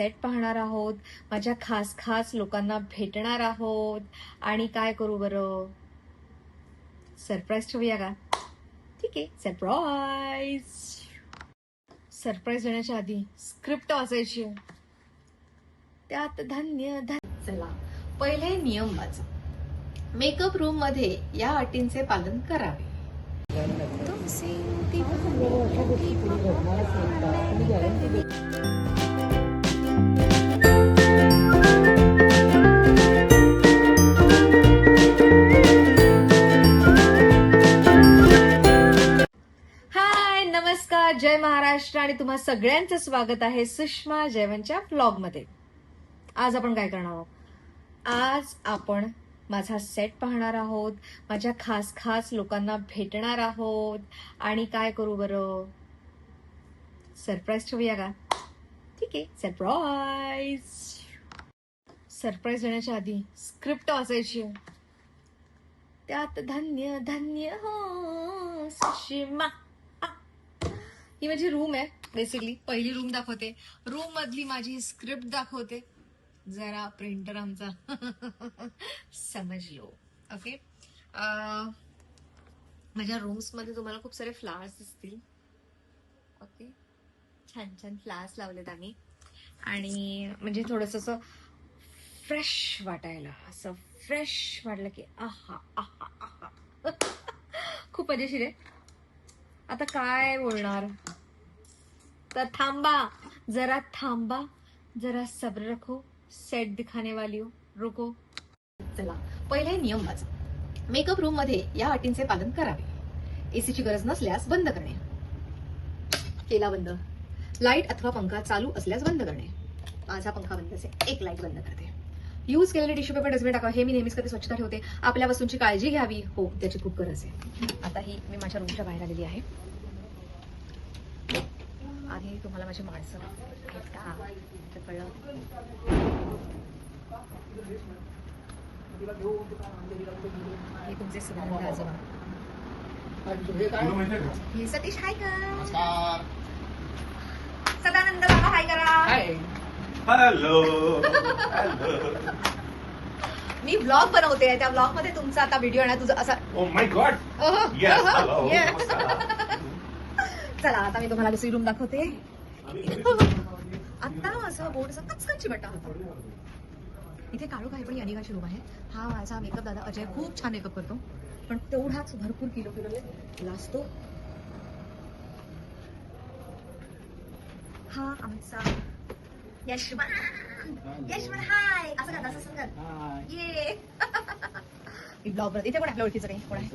Set पाहणार आहोत, माझ्या खास खास लोकांना भेटणार आहोत. आणि काय करू बरं, सरप्राईज ठेवूया का? ठीक आहे, सरप्राईज. सरप्राईज देण्याच्या आधी स्क्रिप्ट वाचायची आहे, त्यात धन्य धन्य. चला, पहिले नियम वाचा. मेकअप रूम मध्ये या अटींचे पालन करावे. हाय, नमस्कार, जय महाराष्ट्र आणि तुम्हा सगळ्यांचं स्वागत आहे सुषमा जयवंतच्या व्लॉग मध्ये. आज आपण काय करणार आहोत? आज आपण माझा सेट पाहणार आहोत, माझ्या खास खास लोकांना भेटणार आहोत. आणि काय करू बरं, सरप्राईज ठेवूया का? ठीक आहे, सरप्राईज. सरप्राईज देण्याच्या आधी स्क्रिप्ट वाचायची आहे, त्यात धन्य धन्य हो सुषमा. ही माझी रूम आहे. बेसिकली पहिली रूम दाखवते, रूम मधली माझी स्क्रिप्ट दाखवते. जरा प्रिंटर आमचा समजलो. ओके, माझ्या रूम्स मध्ये तुम्हाला खूप सारे फ्लावर्स दिसतील. ओके, छान छान फ्लावर्स लावलेत आम्ही. आणि म्हणजे थोडस असं फ्रेश वाटायला, असं फ्रेश वाटलं की आहा आहा आहा. खूप मजेशीर आहे. आता काय बोलणार, तर थांबा, जरा थांबा, जरा सब्र रखो, सेट दिखाने वाली हो, रुको. चला, पहिले नियम वाचा. मेकअप रूम मध्ये या अटींचे पालन करावे. एसीची गरज नसल्यास बंद करणे, केला बंद. लाईट अथवा पंखा चालू असल्यास बंद करणे. माझा पंखा बंद असेल, एक लाईट बंद करते. यूज केलेले टिश्यू पेपर डस्टबिन टाका. हे मी नेहमीच कधी स्वच्छता ठेवते. आपल्या वस्तूंची काळजी घ्यावी, हो त्याची खूप गरज आहे. आता ही मी माझ्या रूमच्या बाहेर आलेली आहे. आधी तुम्हाला माझी माणसं आहेत का ते कळलं. हे तुमचे सदानंद आजोबा. हे सतीश, हाय का? सदानंद बाबा, हाय करा. हॅलो. मी ब्लॉग बनवते, त्या ब्लॉग मध्ये तुमचा आता व्हिडिओ येणार. तुझा असा oh my God. Yes, hello. चला, आता मी तुम्हाला दुसरी रूम दाखवते. आता असं बोर्डचा कचकची बट्टा होता. इथे काळोख आहे, पण ही अनिकाची रूम आहे. हा माझा मेकअप दादा अजय खूप छान मेकअप करतो, पण तेवढाच भरपूर किलो लाजतो. हा आमचा यशवंत. यशवंत हाय, असं कर, असं कर. ये ब्लॉग इथे कोण आपल्या ओळखीचं काही कोण आहे?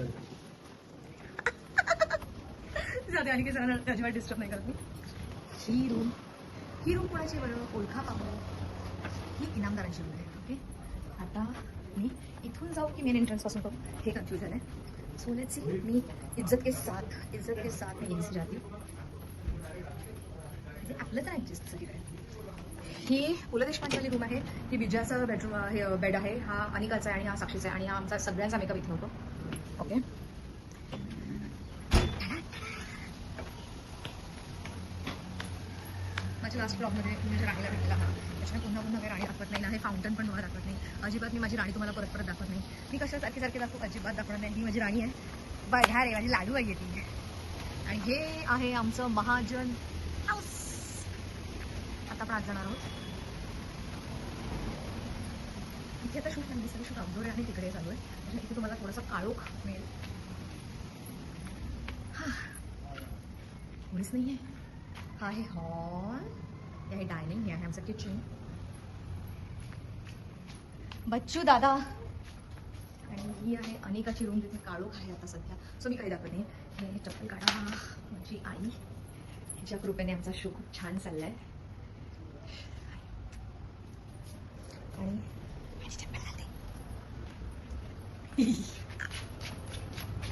जाते आणि काही अजिबात डिस्टर्ब नाही करत मी. ही रूम कोणाची बरं, ओळखा पाहू. ही इनामदारांची रूम आहे. ओके, आता मी इथून जाऊ की मेन एंट्रन्स पासून करू, हे कन्फ्युजन आहे. So let's see. मी इज्जत के साथ मी यहीं से जाती हूँ. आपलं तर ऍडजस्ट सगळी काय. ही पु ल देशपांडेवाली रूम आहे. ही विजयाचा बेडरूम आहे, बेड आहे. हा अनिकाचा आहे आणि हा साक्षीचा आहे. आणि हा आमचा सगळ्यांचा मेकअप इथं होतो. ओके, माझ्या लास्ट ब्लॉगमध्ये मी माझ्या राणीला भेटला हा. त्याच्यामुळे पुन्हा काही राणी दाखवत नाही ना, हे फाउंटन पण तुम्हाला दाखवत नाही. अजिबात मी माझी राणी तुम्हाला परत दाखवत नाही. मी कशा सारखी दाखवू, अजिबात दाखवणार नाही. ही माझी राणी आहे. ह्या रे माझी लाडू आहे ती. आणि हे आहे आमचं महाजन हाऊस. आता आपण आज जाणार आहोत. इथे आता शूट नाही, सगळं शूट आउटडोर आहे, तिकडे चालू आहे. म्हणजे इथे तुम्हाला थोडासा काळोख मिळेल. कोणीच नाही आहे. हा आहे हॉल, हे आहे डायनिंग, हे आहे आमचं किचन. बच्चू दादा. आणि ही आहे अनिकाची रूम, जिथे काळोख आहे आता सध्या. सो मी काही दाखवत नाही. हे चप्पल काढा, माझी आई. हिच्या कृपेने आमचा शो खूप छान चाललाय. आणि माझी चप्पल घालते.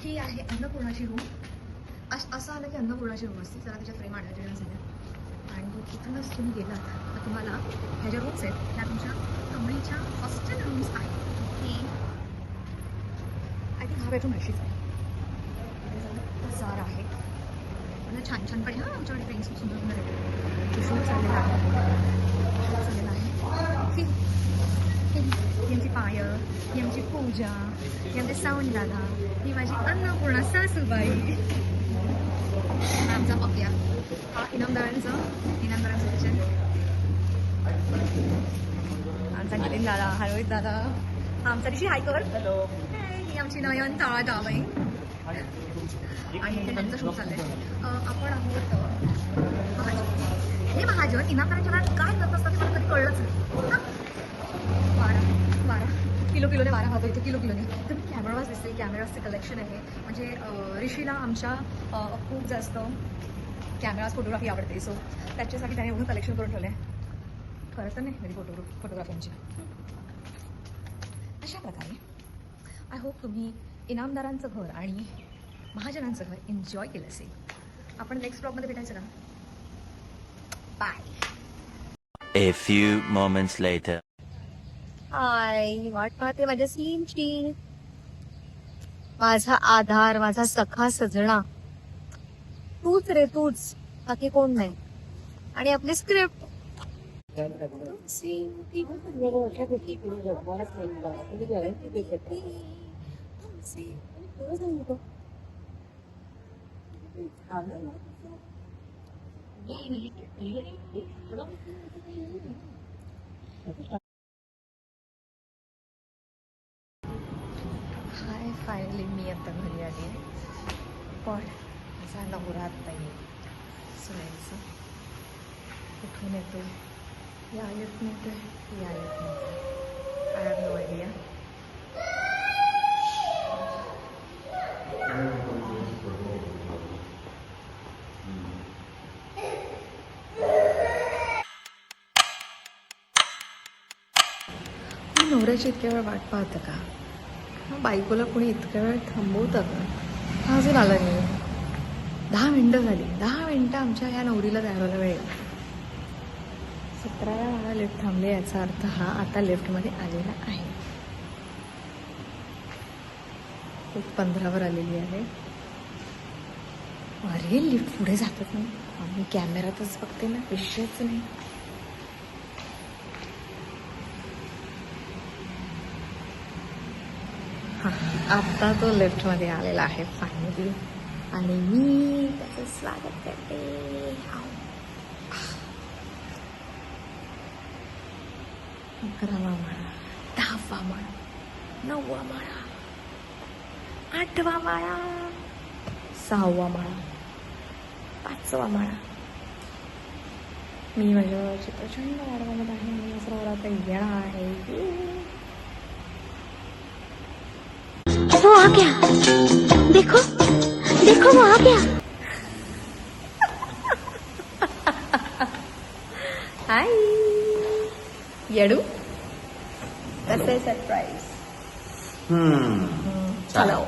ही आहे अन्नपूर्णाची रूम. असं आलं की अन्नपूर्णाची रूम असते. जरा त्याच्या फ्रेम आणल्या सगळ्या. आणि तिथूनच तुम्ही गेलात तर तुम्हाला ह्या ज्या रूम्स आहेत त्या तुमच्या कमळीच्या हॉस्टेल रूम्स आहेत. आय थिंक हा बेडरूम अशीच आहे. पसार आहे, मला छान छान पण आमच्याकडे फ्रेंड्स खूप सुंदर सुंदर आहे. शूट चाललेला आहे. ही आमची पूजा, ही आमचे सावंत दादा, ही माझी अन्नपूर्णा सासूबाई, हा आमचा पप्या, हा इनामदारांचं किचन, आमचा नितीन दादा, हा रोहित दादा, हा आमचा ऋषी हायकर, ही आमची नयन ताळा जावई, आणि इथे त्यांचं शूट चाललंय. आपण आहोत महाजन. हे महाजन इनामदारांच्या घरात काय करत असतात ते मला कधी कळलंच नाही. वारा किलोने वारा खातो इथे, किलोने. तर कॅमेराज दिसते, कॅमेराजचे कलेक्शन आहे. म्हणजे ऋषीला आमच्या खूप जास्त कॅमेराज फोटोग्राफी आवडते, सो त्याच्यासाठी त्याने एवढं कलेक्शन करून ठेवलं आहे. खरं तर नाही माझी फोटोग्राफीची. अशा प्रकारे आय होप तुम्ही इनामदारांचं घर आणि महाजनांचं घर एन्जॉय केलं असेल. आपण नेक्स्ट ब्लॉगमध्ये भेटायचं का? Bye. A few moments later. Hi, वाट पाहते माझ्या सीनची. माझा आधार, माझा सखा सजना तूच रे तूच, बाकी कोण नाही. आणि आपली स्क्रिप्ट हाय. फायनली मी आता घरी आली, पण माझा नवरा आता येईल. सुनायचं कुठून येतो, या येत नव्हते, या येत नव्हते. I have no idea. नवऱ्याची इतक्या वेळ वाट पाहतं का? बायकोला कोणी इतक्या वेळ थांबवतं का? हा अजून आला नाही. 10 मिनिटं झाली. 10 मिनिटं आमच्या या नवरीला द्यायला वेळ. 17व्या वेळा लिफ्ट थांबले, याचा अर्थ हा आता लिफ्टमध्ये आलेला आहे. 15वर आलेली आहे. अरे लिफ्ट पुढे जातच नाही. आम्ही कॅमेरातच बघते ना, विषयच नाही. आता तो लिफ्टमध्ये आलेला आहे फायनली, आणि मी त्याचं स्वागत करते. 11वा माळा, 10वा माळा, 9वा माळा, 8वा माळा, 6वा माळा, 5वा माळा. मी माझ्या भावाची प्रचंड वाढवत आहे. मी माझा नवरा आता येणार आहे. वो आ गया, देखो देखो वो आ गया. हाय येडू, कसं आहे सरप्राईज? चलो.